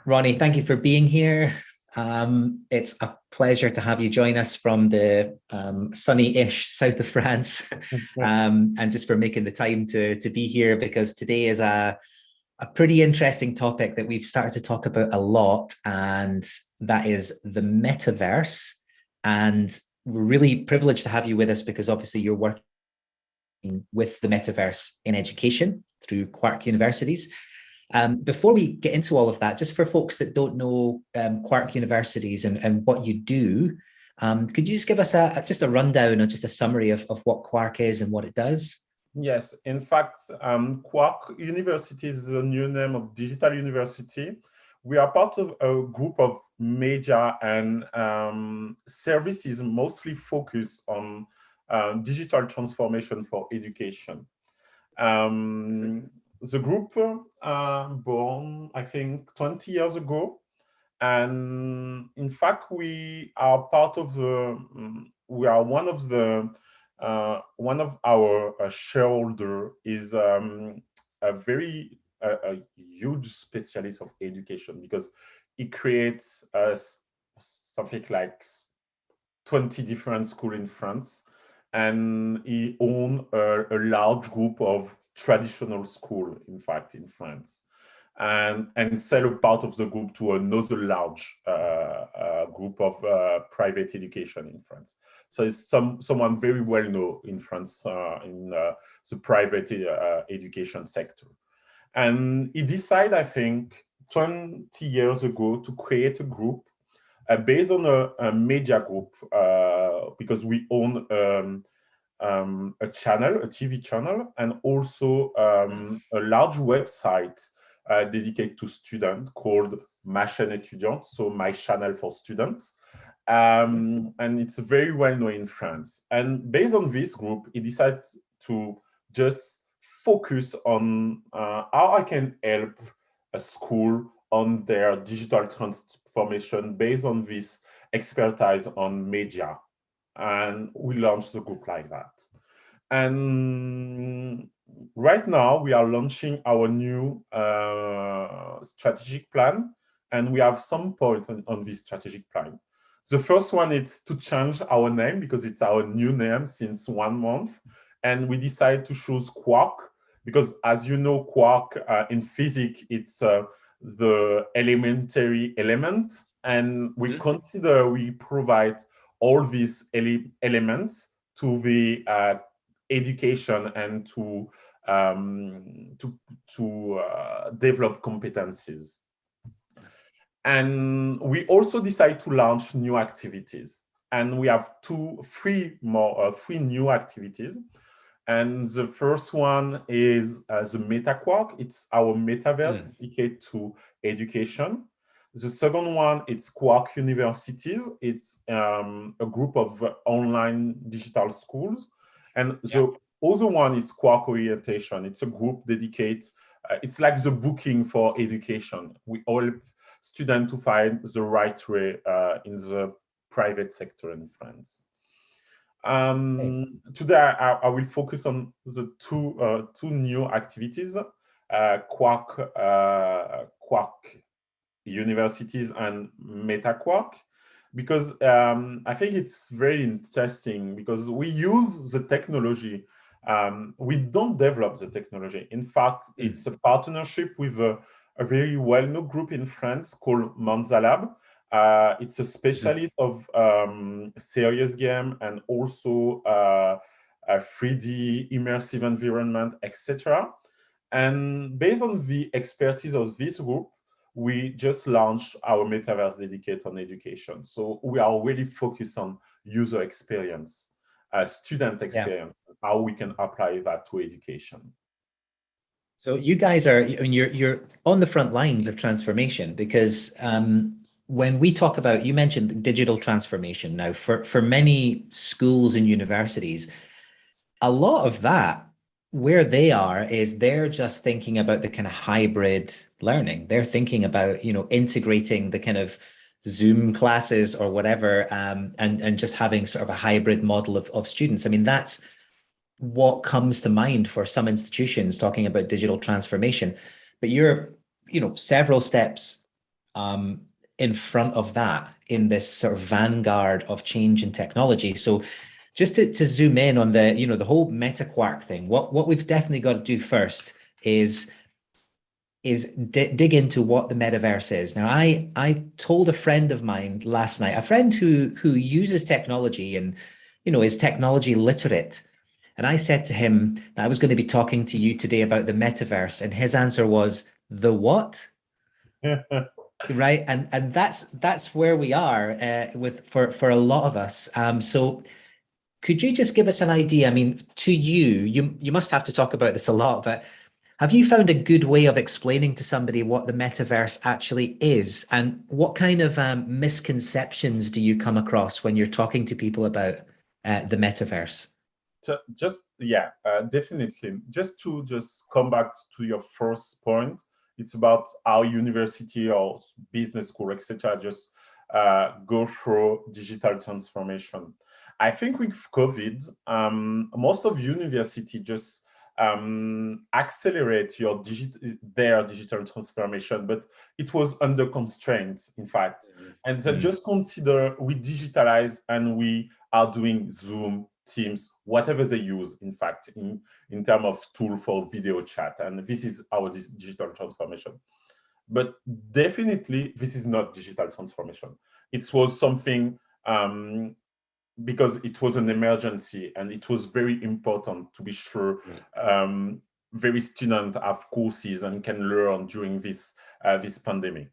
Rony, thank you for being here. It's a pleasure to have you join us from the sunny-ish south of France, and just for making the time to be here, because today is a pretty interesting topic that we've started to talk about a lot, and that is the metaverse. And we're really privileged to have you with us because obviously you're working with the metaverse in education through Kwark universities. Before we get into all of that, just for folks that don't know Kwark universities and what you do, could you just give us just a rundown or just a summary of what Kwark is and what it does? Yes, in fact, Kwark University is the new name of digital university. We are part of a group of media and services mostly focused on digital transformation for education. The group born, I think, 20 years ago. And in fact, we are part of the, we are one of our shareholder is a huge specialist of education, because it creates something like 20 different schools in France, and he owns a large group of traditional school, in fact, in France, and sell a part of the group to another large group of private education in France. So it's someone very well known in France in the private education sector. And he decided, I think, 20 years ago to create a group based on a media group, because we own a channel, a TV channel, and also a large website dedicated to students called Ma chaîne étudiante, so my channel for students. And it's very well known in France. And based on this group, he decided to just focus on how I can help a school on their digital transformation based on this expertise on media. And we launched the group like that. And right now we are launching our new strategic plan, and we have some points on this strategic plan. The first one is to change our name, because it's our new name since 1 month, and we decided to choose Kwark because, as you know, Kwark in physics, it's the elementary element, and we consider we provide all these elements to the education and to develop competencies. And we also decide to launch new activities, and we have three new activities. And the first one is the MetaQuark. It's our metaverse dedicated to education. The second one, it's Kwark Universities. It's a group of online digital schools. And the other one is Kwark Orientation. It's a group dedicated, it's like the booking for education. We all students to find the right way in the private sector in France. Today, I will focus on the two new activities, Kwark Universities and MetaQuark, because I think it's very interesting, because we use the technology. We don't develop the technology. In fact, it's a partnership with a very well-known group in France called Manzalab. It's a specialist of serious game and also a 3D immersive environment, etc. And based on the expertise of this group, we just launched our metaverse dedicated on education. So we are really focused on user experience, student experience, how we can apply that to education. So you guys are, I mean, you're on the front lines of transformation, because when we talk about, you mentioned digital transformation. Now, for many schools and universities, a lot of that, where they are, is they're just thinking about the kind of hybrid learning. They're thinking about, you know, integrating the kind of Zoom classes or whatever, and just having sort of a hybrid model of students. I mean, that's what comes to mind for some institutions talking about digital transformation. But you're several steps in front of that in this sort of vanguard of change in technology. So just to zoom in on the whole meta Kwark thing, what we've definitely got to do first is dig into what the metaverse is. Now, I told a friend of mine last night, a friend who uses technology and is technology literate, and I said to him that I was going to be talking to you today about the metaverse, and his answer was, the what? Right, and that's where we are for a lot of us. So could you just give us an idea? I mean, to you must have to talk about this a lot, but have you found a good way of explaining to somebody what the metaverse actually is, and what kind of misconceptions do you come across when you're talking to people about the metaverse? So definitely. Just to come back to your first point, it's about our university or business school, etc. Just go through digital transformation. I think with COVID, most of university just accelerate their digital transformation, but it was under constraint, in fact. And so just consider we digitalize and we are doing Zoom, Teams, whatever they use, in fact, in terms of tool for video chat. And this is our digital transformation. But definitely, this is not digital transformation. It was something because it was an emergency and it was very important to be sure very students have courses and can learn during this pandemic.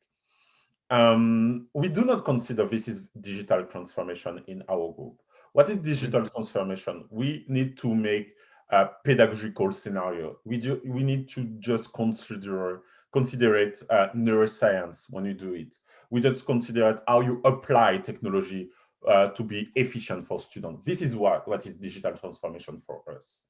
We do not consider this is digital transformation in our group. What is digital transformation? We need to make a pedagogical scenario. We need to just consider it neuroscience when you do it. We just consider it how you apply technology to be efficient for students. This is what is digital transformation for us.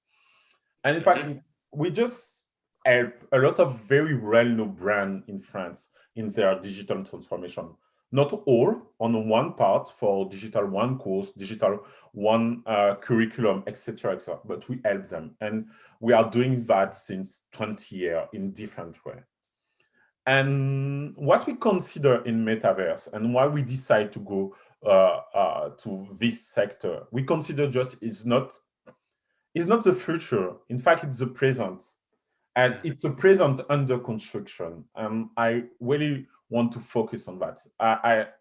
And in fact, we just help a lot of very well-known brands in France in their digital transformation. Not all on one part for digital one course, digital one curriculum, etc., etc. But we help them. And we are doing that since 20 years in different ways. And what we consider in Metaverse and why we decide to go to this sector, we consider just is not the future. In fact, it's the present. And it's a present under construction. I really want to focus on that.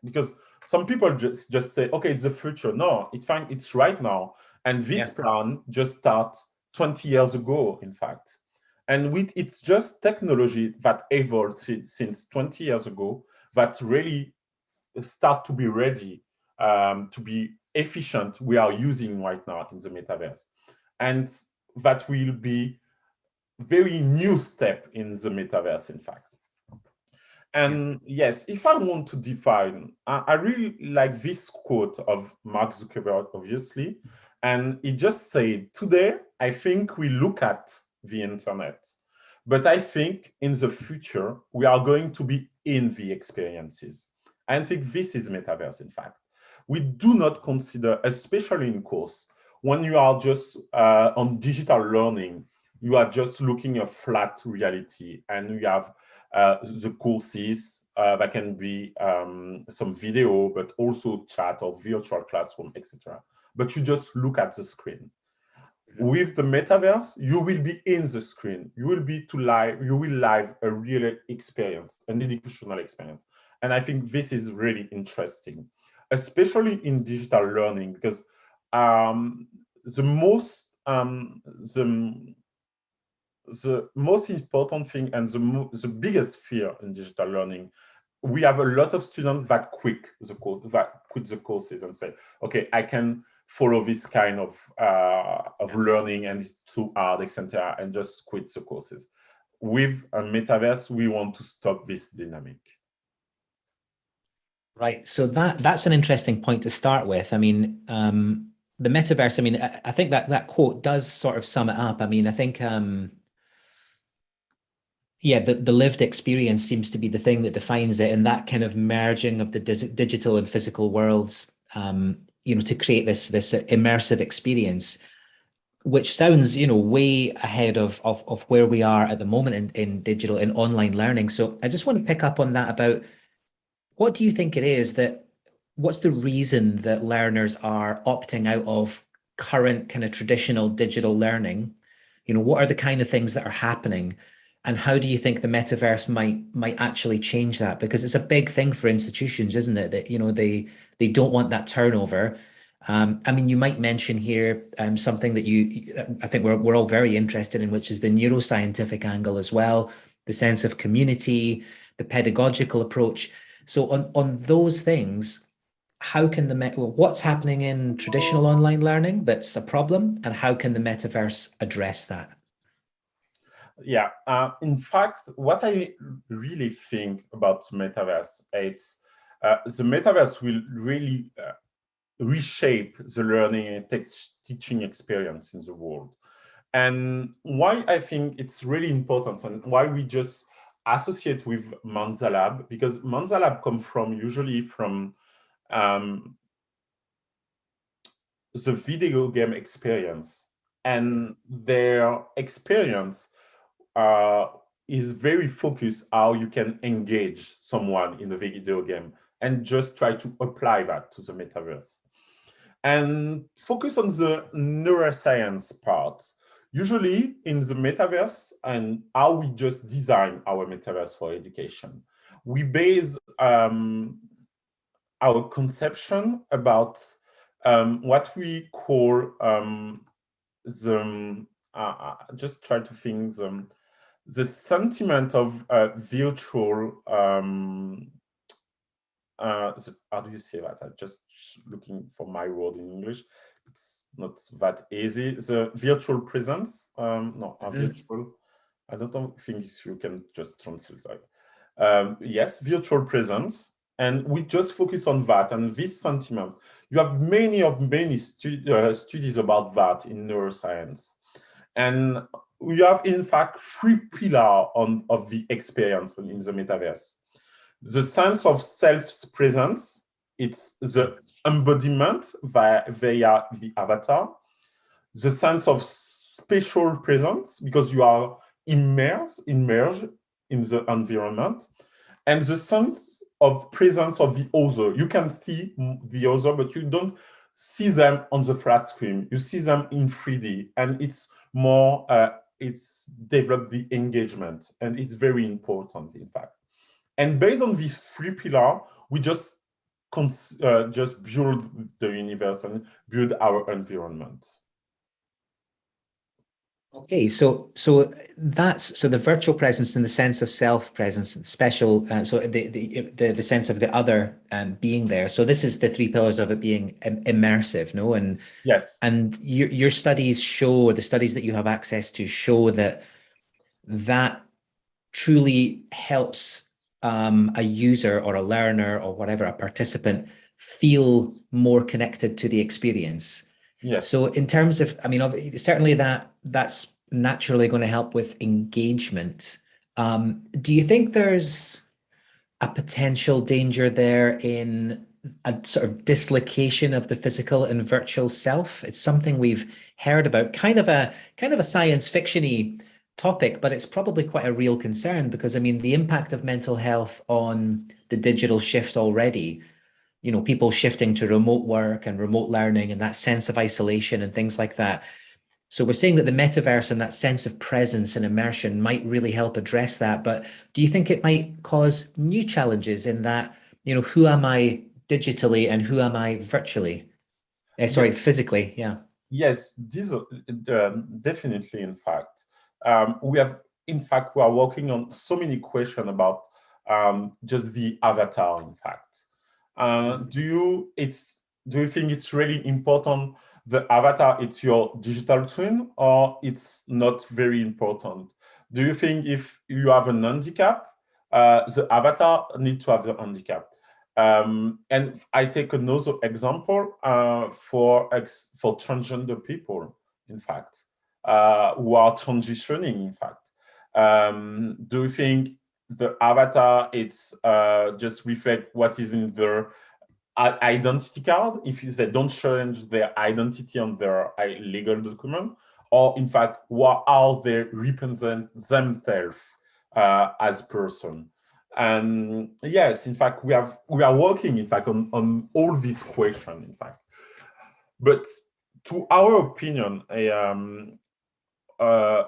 Because some people just say, okay, it's the future. No, it's fine. It's right now. And this plan just started 20 years ago, in fact. And it's just technology that evolved since 20 years ago that really start to be ready to be efficient. We are using right now in the metaverse. And that will be very new step in the metaverse, in fact. And yes, if I want to define, I really like this quote of Mark Zuckerberg, obviously. And he just said, today, I think we look at the internet, but I think in the future, we are going to be in the experiences. I think this is metaverse, in fact. We do not consider, especially in course, when you are just on digital learning, you are just looking at flat reality, and you have the courses that can be some video, but also chat or virtual classroom, etc. But you just look at the screen. With the metaverse, you will be in the screen. You will live a real experience, an educational experience. And I think this is really interesting, especially in digital learning, because the most important thing and the biggest fear in digital learning, we have a lot of students that quit the courses and say, okay, I can follow this kind of learning and it's too hard, etc., and just quit the courses. With a metaverse, we want to stop this dynamic. Right. So that's an interesting point to start with. I mean, the metaverse, I mean, I think that quote does sort of sum it up. I mean, I think, the lived experience seems to be the thing that defines it, and that kind of merging of the digital and physical worlds, to create this immersive experience. which sounds, way ahead of where we are at the moment in digital and online learning. So I just want to pick up on that about what do you think it is what's the reason that learners are opting out of current kind of traditional digital learning? What are the kind of things that are happening? And how do you think the metaverse might actually change that? Because it's a big thing for institutions, isn't it? That, they don't want that turnover. I mean, you might mention here something that I think we're all very interested in, which is the neuroscientific angle as well, the sense of community, the pedagogical approach. So on those things, how can what's happening in traditional online learning that's a problem, and how can the metaverse address that? Yeah, in fact, what I really think about the metaverse, it's the metaverse will really reshape the learning and teaching experience in the world. And why I think it's really important and why we just associate with Monza Lab, because Monza Lab come usually from the video game experience, and their experience is very focused how you can engage someone in a video game and just try to apply that to the metaverse. And focus on the neuroscience part. Usually in the metaverse and how we just design our metaverse for education, we base our conception about what we call just try to think the sentiment of virtual how do you say that? I'm just looking for my word in English. It's not that easy. The virtual presence. Virtual. I don't think you can just translate that. Yes, virtual presence. And we just focus on that and this sentiment. You have many studies about that in neuroscience. And we have, in fact, 3 pillars of the experience in the metaverse. The sense of self-presence, it's the embodiment via the avatar. The sense of spatial presence, because you are immersed in the environment. And the sense of presence of the other. You can see the other, but you don't see them on the flat screen. You see them in 3D, and it's more, it's developed the engagement, and it's very important, in fact. And based on these 3 pillars, we just build the universe and build our environment. Okay, so the virtual presence in the sense of self-presence, special. So the sense of the other being there. So this is the 3 pillars of it being immersive, no? And yes, and your studies show, the studies that you have access to show that truly helps a user or a learner or whatever, a participant, feel more connected to the experience. yes. So in terms of, I mean, certainly that's naturally going to help with engagement. Do you think there's a potential danger there in a sort of dislocation of the physical and virtual self? It's something we've heard about, kind of a science fiction-y topic, but it's probably quite a real concern because, I mean, the impact of mental health on the digital shift already, people shifting to remote work and remote learning and that sense of isolation and things like that. So we're saying that the metaverse and that sense of presence and immersion might really help address that. But do you think it might cause new challenges in that, who am I digitally and who am I virtually? Physically, yeah. Yes, this definitely, in fact. We are working on so many questions about just the avatar, in fact. Do you think it's really important the avatar, it's your digital twin, or it's not very important? Do you think if you have an handicap, the avatar needs to have the handicap? And I take another example for transgender people, in fact, who are transitioning, in fact. Do you think the avatar, it's just reflect what is in their identity card if they don't change their identity on their legal document, or in fact, how they represent themselves as person. And yes, in fact, we are working, in fact, on all these questions, in fact. But to our opinion,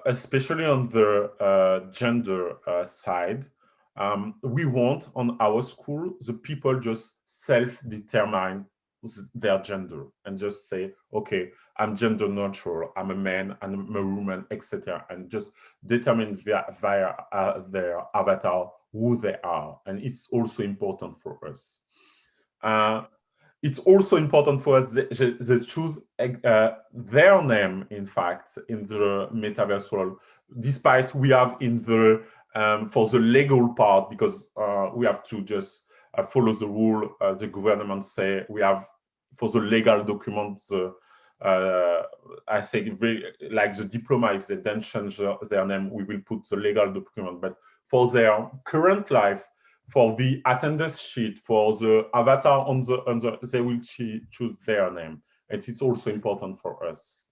especially on the gender side, we want on our school the people just self-determine their gender and just say, okay, I'm gender neutral, I'm a man, I'm a woman, etc., and just determine via their avatar who they are. And it's also important for us. It's also important for us they choose their name, in fact, in the metaverse world, despite we have in the for the legal part, because we have to just follow the rule. The government say we have for the legal documents. I think like the diploma, if they then change their name, we will put the legal document. But for their current life, for the attendance sheet, for the avatar on the they will choose their name. And it's also important for us.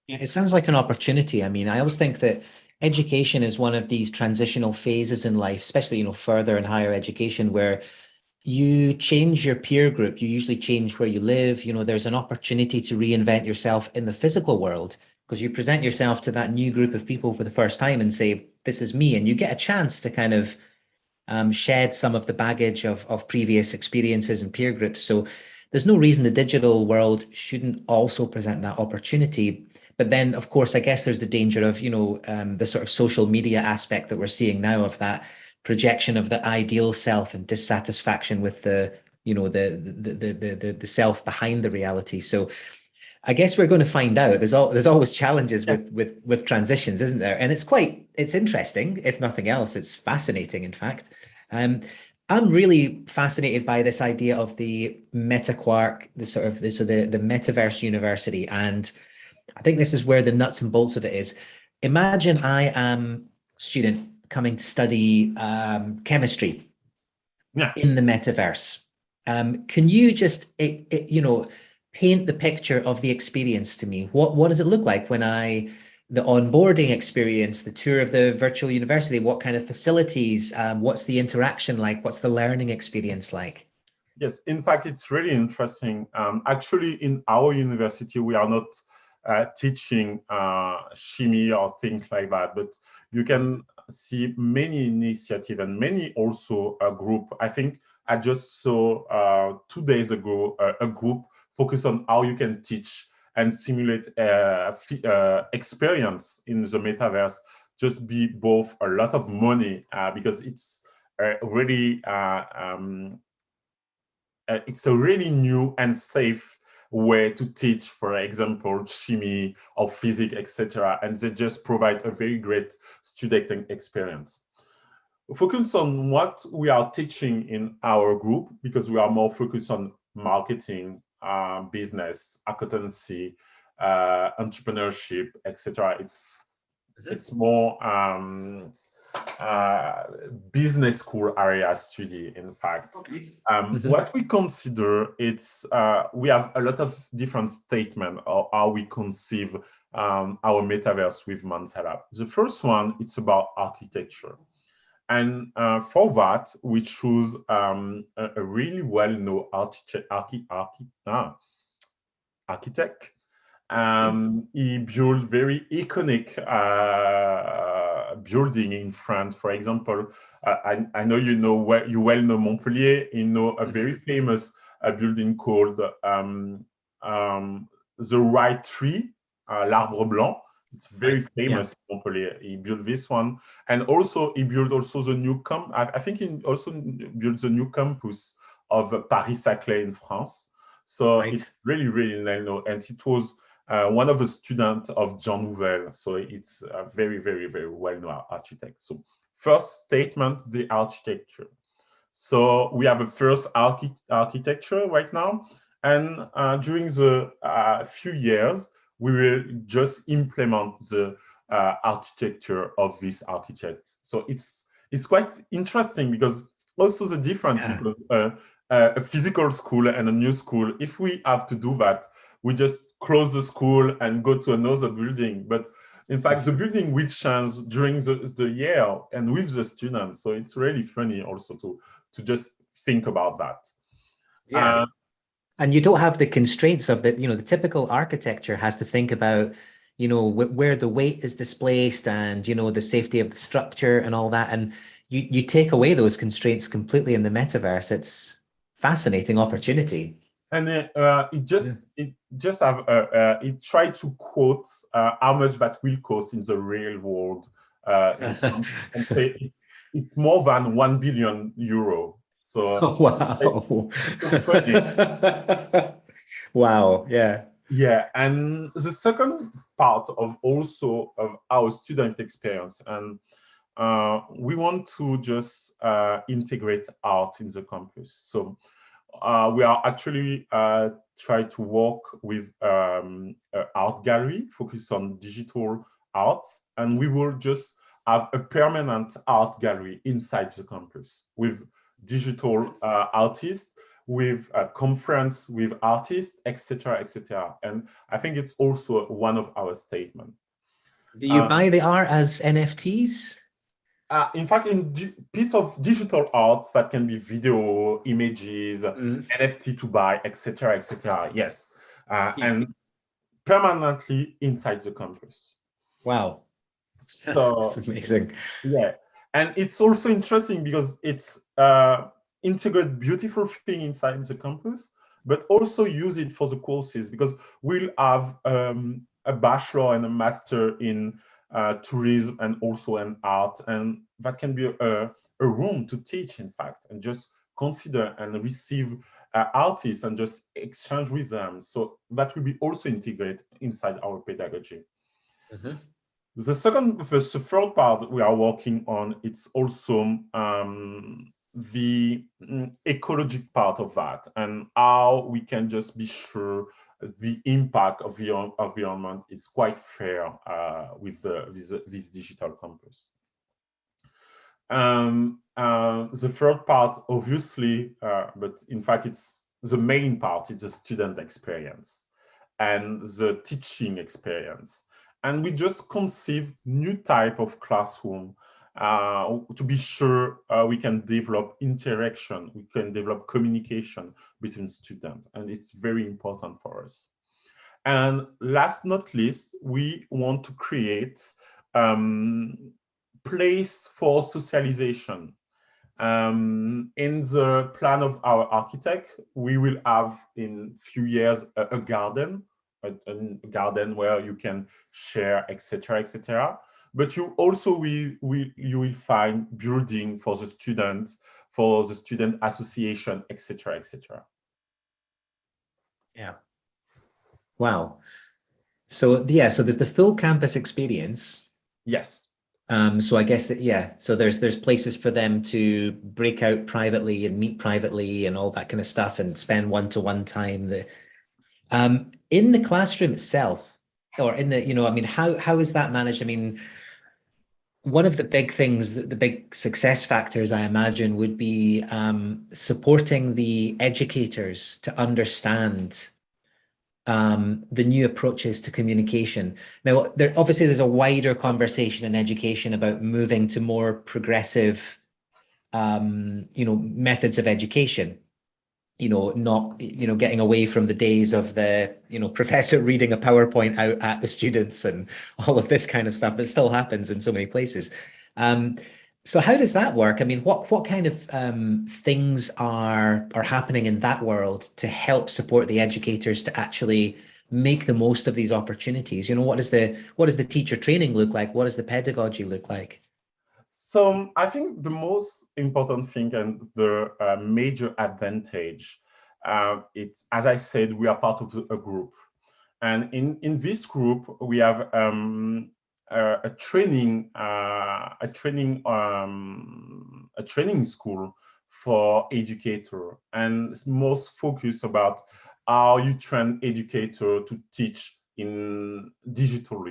Yeah, it sounds like an opportunity. I mean, I always think that education is one of these transitional phases in life, especially, further and higher education, where you change your peer group. You usually change where you live. There's an opportunity to reinvent yourself in the physical world, because you present yourself to that new group of people for the first time and say, this is me. And you get a chance to kind of shed some of the baggage of previous experiences and peer groups. So there's no reason the digital world shouldn't also present that opportunity. But then, of course, I guess there's the danger of, the sort of social media aspect that we're seeing now, of that projection of the ideal self and dissatisfaction with the self behind the reality. So I guess we're going to find out. There's always challenges with transitions, isn't there? And it's interesting, if nothing else. It's fascinating, in fact. I'm really fascinated by this idea of the Kwark, the Metaverse University. And I think this is where the nuts and bolts of it is. Imagine I am a student coming to study chemistry in the metaverse. Can you just paint the picture of the experience to me? What does it look like when the onboarding experience, the tour of the virtual university? What kind of facilities? What's the interaction like? What's the learning experience like? Yes, in fact, it's really interesting. Actually, in our university, we are not teaching chemistry or things like that, but you can see many initiatives and many also a group. I think I just saw 2 days ago a group focused on how you can teach and simulate experience in the metaverse. Just be both a lot of money because it's really it's a really new and safe way to teach, for example, chemistry or physics, etc. And they just provide a very great student experience. Focus on what we are teaching in our group, because we are more focused on marketing, business, accountancy, entrepreneurship, etc. It's more business school area study, in fact. What we consider, we have a lot of different statements of how we conceive our metaverse with Mansala. The first one, it's about architecture. And for that, we choose a really well-known architect. He built very iconic building in France. For example, I know you well know Montpellier. You know a very famous building called the White Tree, l'Arbre Blanc. It's very famous in Montpellier. He built this one, and also he built the new I think he also built the new campus of Paris-Saclay in France. So it's really, really known, and it was one of the students of Jean Nouvel. So it's a very, very, very well-known architect. So first statement, the architecture. So we have a first architecture right now, and during the few years, we will just implement the architecture of this architect. So it's quite interesting, because also the difference, because a physical school and a new school, if we have to do that, we just close the school and go to another building. But in fact, the building will change during the year and with the students. So it's really funny also to just think about that. Yeah. And you don't have the constraints of the, the typical architecture has to think about, where the weight is displaced and, the safety of the structure and all that. And you take away those constraints completely in the metaverse. It's fascinating opportunity. And it tried to quote how much that will cost in the real world, and say it's more than €1 billion. So oh, wow, so funny. Wow, yeah. Yeah, and the second part of our student experience, and we want to just integrate art in the campus. So we are actually try to work with an art gallery focused on digital art, and we will just have a permanent art gallery inside the campus with digital artists, with a conference with artists, etc., etc. And I think it's also one of our statements. Do you buy the art as NFTs? In fact, in piece of digital art that can be video, images, NFT to buy, etc., etc. Yes, and permanently inside the campus. Wow, so that's amazing. Yeah, and it's also interesting because it's integrate beautiful thing inside the campus, but also use it for the courses, because we'll have a bachelor and a master in tourism and also in art, and that can be a room to teach, in fact, and just consider and receive artists and just exchange with them. So that will be also integrated inside our pedagogy. The third part we are working on, it's also the ecologic part of that, and how we can just be sure the impact of the environment is quite fair with this digital campus. The third part, obviously, but in fact, it's the main part, it's the student experience and the teaching experience. And we just conceive new type of classroom to be sure we can develop interaction, we can develop communication between students, and it's very important for us. And last not least, we want to create place for socialization. In the plan of our architect, we will have in few years a garden, a garden where you can share, etc., etc. But you also you will find building for the students, for the student association, etc., etc. Yeah. Wow. So yeah, so there's the full campus experience. Yes. So I guess that, yeah, so there's places for them to break out privately and meet privately and all that kind of stuff and spend one-to-one time. In the classroom itself, or in the, I mean, how is that managed? I mean, one of the big things, the big success factors, I imagine, would be supporting the educators to understand the new approaches to communication. Now, obviously there's a wider conversation in education about moving to more progressive, methods of education. Not, getting away from the days of the, professor reading a PowerPoint out at the students and all of this kind of stuff that still happens in so many places. So how does that work? I mean, what kind of things are happening in that world to help support the educators to actually make the most of these opportunities? What does the teacher training look like? What does the pedagogy look like? So I think the most important thing and the major advantage, it's, as I said, we are part of a group, and in this group we have a training school for educator, and it's most focused about how you train educator to teach in a digital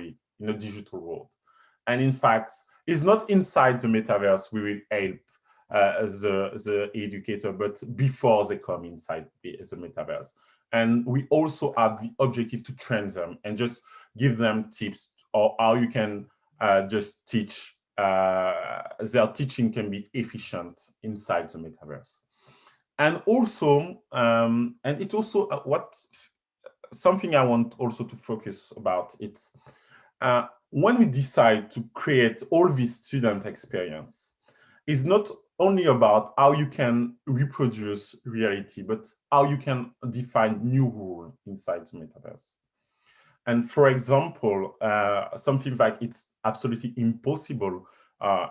world. And in fact, it's not inside the metaverse we will help the educator, but before they come inside the metaverse. And we also have the objective to train them and just give them tips or how you can just teach. Their teaching can be efficient inside the metaverse. And also, and it also something I want also to focus about, it's when we decide to create all this student experience, it's not only about how you can reproduce reality, but how you can define new rules inside the metaverse. And for example, something like it's absolutely impossible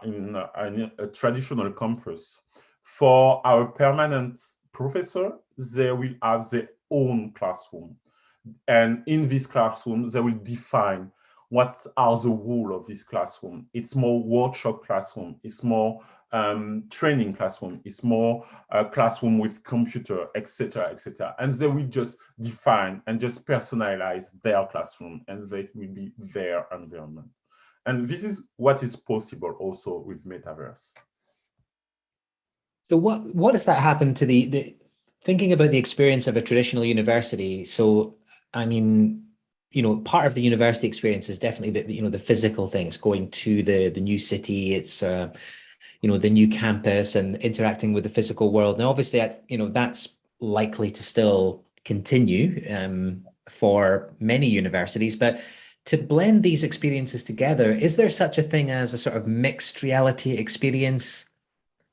in a traditional campus. For our permanent professor, they will have their own classroom. And in this classroom, they will define what are the rules of this classroom. It's more workshop classroom. It's more training classroom. It's more classroom with computer, etc., etc. And they will just define and just personalize their classroom, and they will be their environment. And this is what is possible also with Metaverse. So what does that happen to the thinking about the experience of a traditional university? So, I mean, part of the university experience is definitely the physical things, going to the new city. It's the new campus and interacting with the physical world. Now, obviously, that's likely to still continue for many universities, but to blend these experiences together, is there such a thing as a sort of mixed reality experience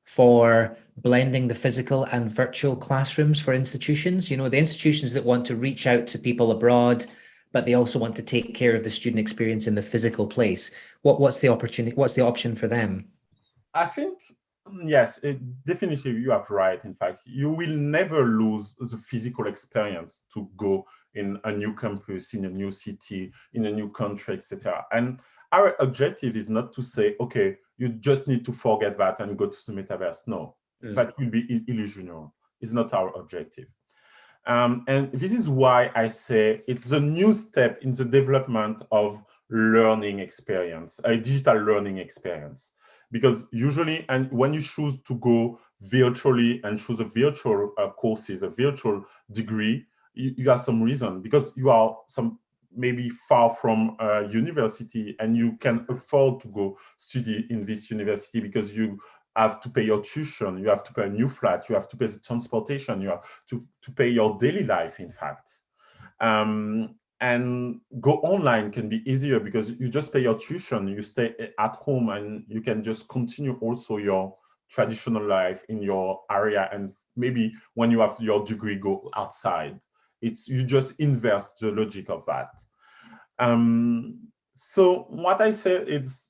for blending the physical and virtual classrooms for institutions? The institutions that want to reach out to people abroad, but they also want to take care of the student experience in the physical place. What's the opportunity? What's the option for them? I think, yes, definitely you are right. In fact, you will never lose the physical experience to go in a new campus, in a new city, in a new country, etc. And our objective is not to say, okay, you just need to forget that and go to the metaverse. No, that will be illusional. It's not our objective. And this is why I say it's a new step in the development of learning experience, a digital learning experience. Because usually, and when you choose to go virtually and choose a virtual courses, a virtual degree, you have some reason, because you are maybe far from university and you can afford to go study in this university because you have to pay your tuition, you have to pay a new flat, you have to pay the transportation, you have to pay your daily life, in fact. And go online can be easier because you just pay your tuition, you stay at home, and you can just continue also your traditional life in your area. And maybe when you have your degree, go outside. You just inverse the logic of that. So what I say is,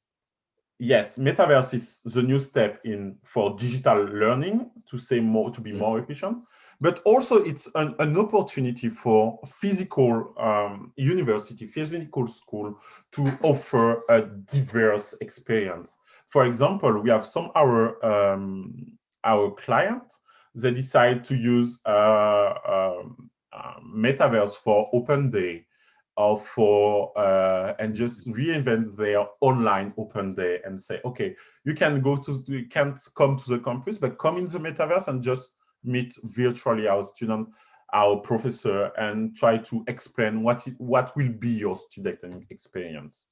yes, Metaverse is the new step for digital learning, to be more efficient. But also it's an opportunity for physical university, physical school to offer a diverse experience. For example, we have our clients, they decide to use Metaverse for open day, or and just reinvent their online open day and say, okay, you can't come to the campus, but come in the Metaverse and just meet virtually our student, our professor, and try to explain what will be your student experience.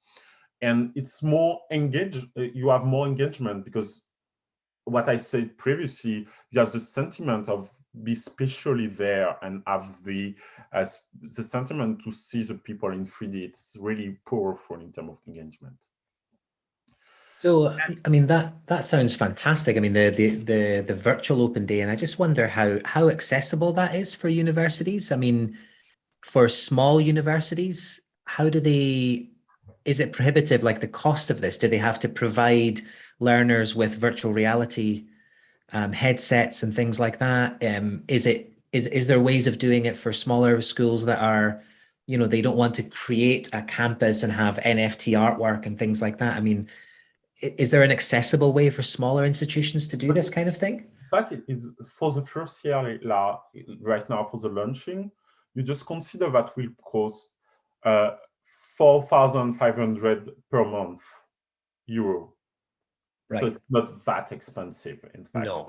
And it's more engaged, you have more engagement, because what I said previously, you have the sentiment of be spatially there and have the sentiment to see the people in 3D. It's really powerful in terms of engagement. So, I mean, that sounds fantastic. I mean, the virtual open day, and I just wonder how accessible that is for universities. I mean, for small universities, is it prohibitive, like the cost of this? Do they have to provide learners with virtual reality headsets and things like that? Is there ways of doing it for smaller schools that are, they don't want to create a campus and have NFT artwork and things like that? I mean, is there an accessible way for smaller institutions to do this kind of thing? In fact, it's for the first year, right now for the launching, you just consider that will cost 4,500 per month euro. Right. So it's not that expensive, in fact. No.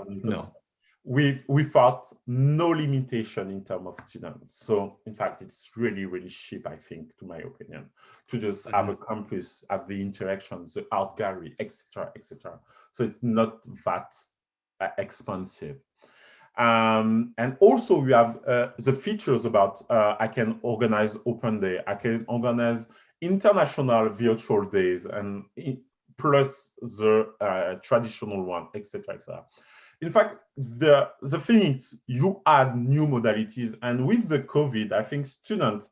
without no limitation in terms of students. So in fact, it's really, really cheap, I think, to my opinion, to just have a campus, have the interactions, the art gallery, etc., etc. So it's not that expensive. And also we have the features about I can organize open day, I can organize international virtual days, and plus the traditional one, etc., etc. In fact, the thing is, you add new modalities, and with the COVID, I think students,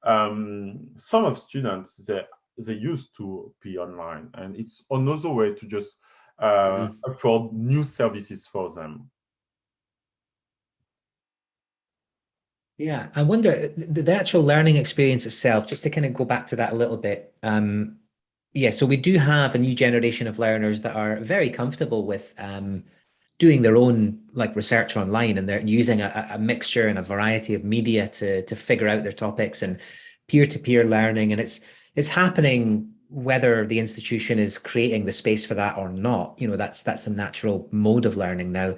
some of students, they used to be online, and it's another way to just afford new services for them. Yeah, I wonder the actual learning experience itself, just to kind of go back to that a little bit. Yeah, so we do have a new generation of learners that are very comfortable with doing their own like research online, and they're using a mixture and a variety of media to figure out their topics, and peer-to-peer learning, and it's happening whether the institution is creating the space for that or not. You know, that's a natural mode of learning now.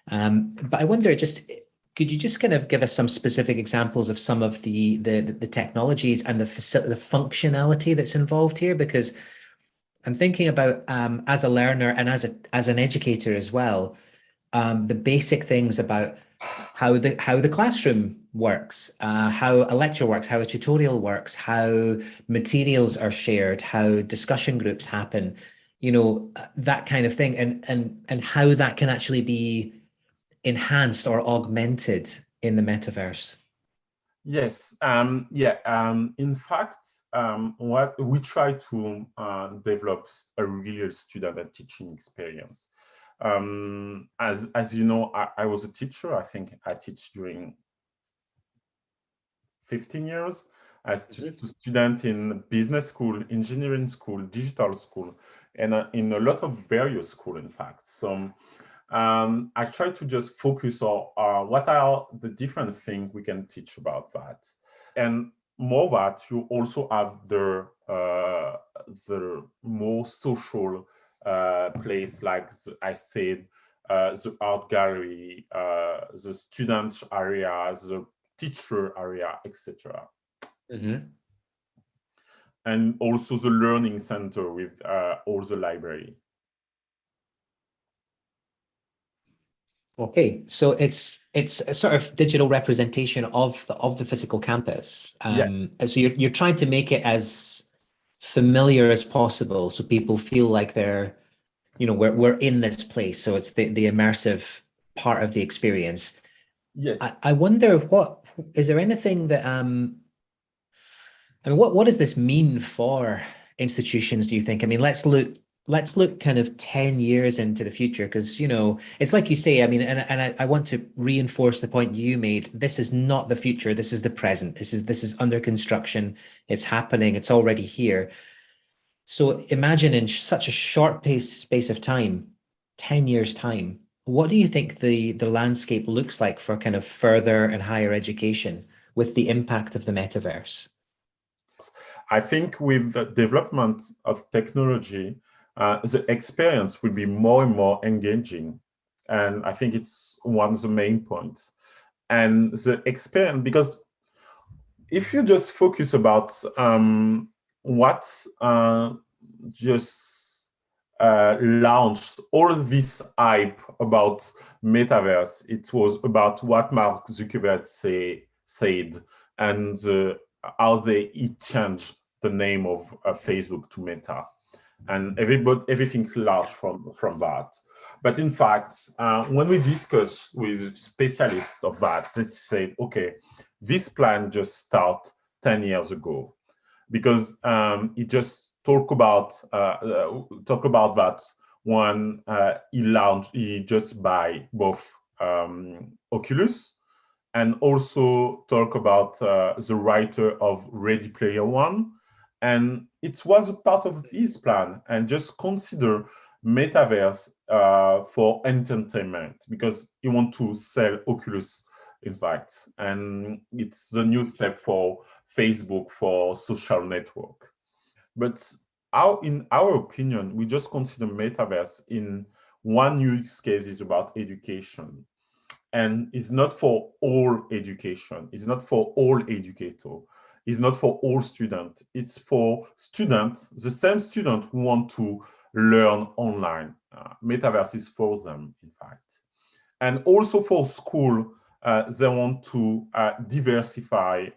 But I wonder, just could you just kind of give us some specific examples of some of the technologies and the functionality that's involved here? Because I'm thinking about as a learner and as an educator as well, the basic things about how the classroom works, how a lecture works, how a tutorial works, how materials are shared, how discussion groups happen, you know, that kind of thing, and how that can actually be enhanced or augmented in the metaverse. Yes, in fact, what we try to develop a real student and teaching experience. As you know, I was a teacher. I think I teach during 15 years as to students in business school, engineering school, digital school, and in a lot of various schools, in fact. So I try to just focus on what are the different things we can teach about that. And more that you also have the more social place, like I said, the art gallery, the student area, the teacher area, etc. And also the learning center with all the library. Okay, so it's a sort of digital representation of the physical campus. Yes. So you're trying to make it as familiar as possible, so people feel like they're, you know, we're in this place. So it's the immersive part of the experience. Yes. I wonder, what is there anything that I mean, what does this mean for institutions, do you think? I mean, let's look kind of 10 years into the future, because, you know, it's like you say, I mean, and I want to reinforce the point you made. This is not the future. This is the present. This is under construction. It's happening. It's already here. So imagine in such a short space of time, 10 years time, what do you think the landscape looks like for kind of further and higher education with the impact of the metaverse? I think with the development of technology, the experience will be more and more engaging. And I think it's one of the main points. And the experience, because if you just focus about what just launched all this hype about metaverse, it was about what Mark Zuckerberg said, and how it changed the name of Facebook to Meta, and everything large from that. But in fact, when we discuss with specialists of that, they said, okay, this plan just started 10 years ago, because it just talk about that when he just buy both Oculus, and also talk about the writer of Ready Player One, and it was a part of his plan, and just consider metaverse for entertainment, because he want to sell Oculus, in fact, and it's the new step for Facebook for social network. But in our opinion, we just consider metaverse in one use case is about education. and it's not for all education. It's not for all educator. It's not for all students. It's for students, the same students who want to learn online. Metaverse is for them, in fact. And also for school, they want to diversify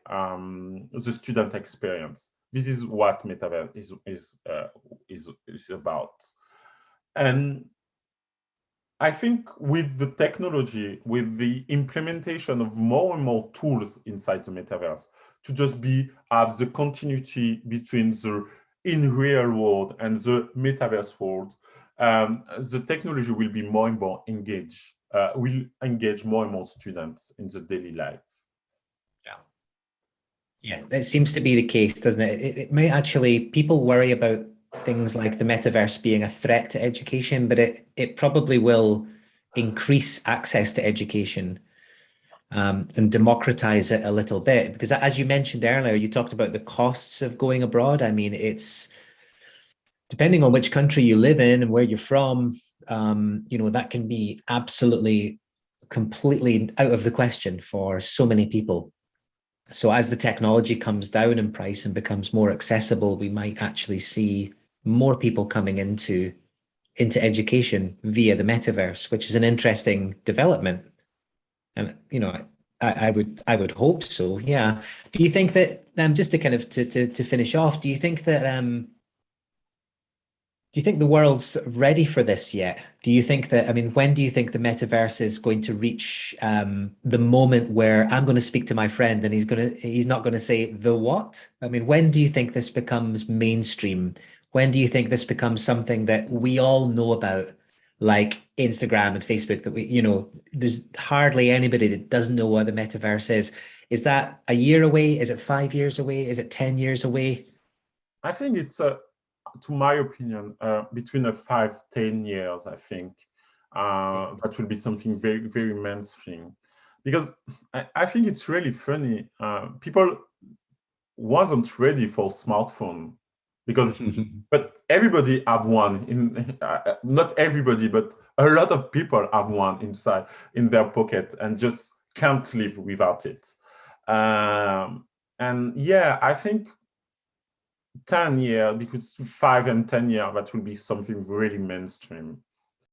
the student experience. This is what Metaverse is about. And I think with the technology, with the implementation of more and more tools inside the Metaverse, to just have the continuity between the in real world and the Metaverse world, the technology will be more and more engaged, will engage more and more students in the daily life. Yeah, it seems to be the case, doesn't it? It may actually, people worry about things like the metaverse being a threat to education, but it probably will increase access to education and democratize it a little bit. Because as you mentioned earlier, you talked about the costs of going abroad. I mean, it's depending on which country you live in and where you're from, that can be absolutely, completely out of the question for so many people. So as the technology comes down in price and becomes more accessible, we might actually see more people coming into education via the metaverse, which is an interesting development. And I would hope so. Yeah. Do you think that just to kind of to finish off, do you think that do you think the world's ready for this yet? Do you think that, I mean, when do you think the metaverse is going to reach the moment where I'm going to speak to my friend and he's not going to say the what? I mean, when do you think this becomes mainstream? When do you think this becomes something that we all know about, like Instagram and Facebook, that there's hardly anybody that doesn't know what the metaverse is. Is that a year away? Is it 5 years away? Is it 10 years away? I think it's to my opinion, between 5-10 years, I think that will be something very, very mainstream. Because I think it's really funny. People wasn't ready for smartphone because, but everybody have one in. Not everybody, but a lot of people have one inside in their pocket and just can't live without it. And yeah, I think 10 years, because 5 and 10 years, that will be something really mainstream.